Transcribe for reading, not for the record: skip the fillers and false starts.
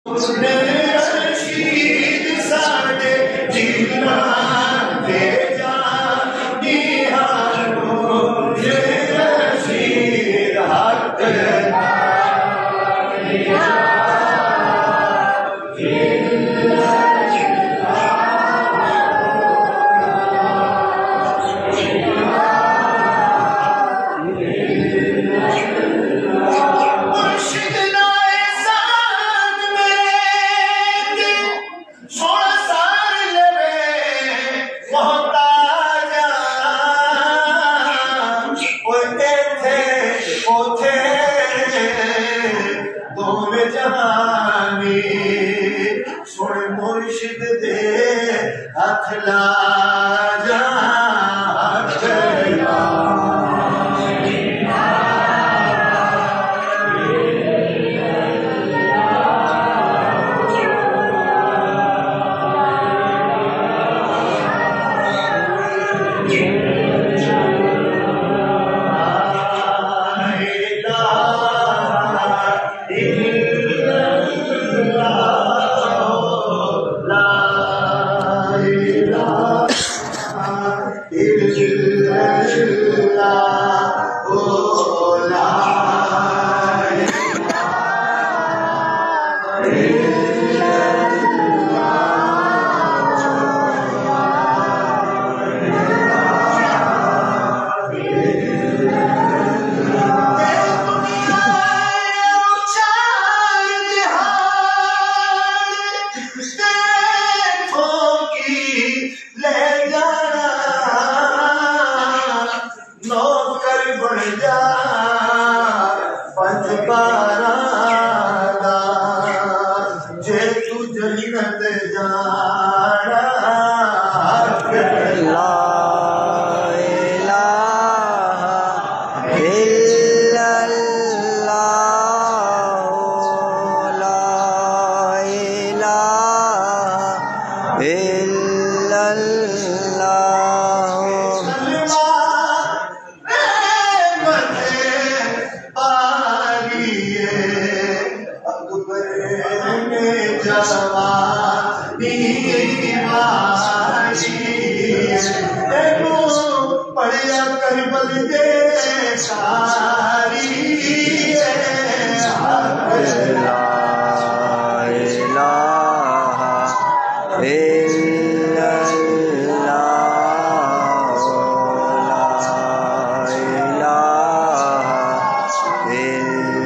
रशीद साडे जीना दे जानी हारो रशीद हक जहानी सुन मुर्शिद दे हथ ला जा जे तू जन्नत जाना ला इलाहा इल्लल्लाह ला इलाहा इल्लल्लाह पढ़िया करबल दे सारी ला इलाहा इल्लल्लाह ला इलाहा इल्लल्लाह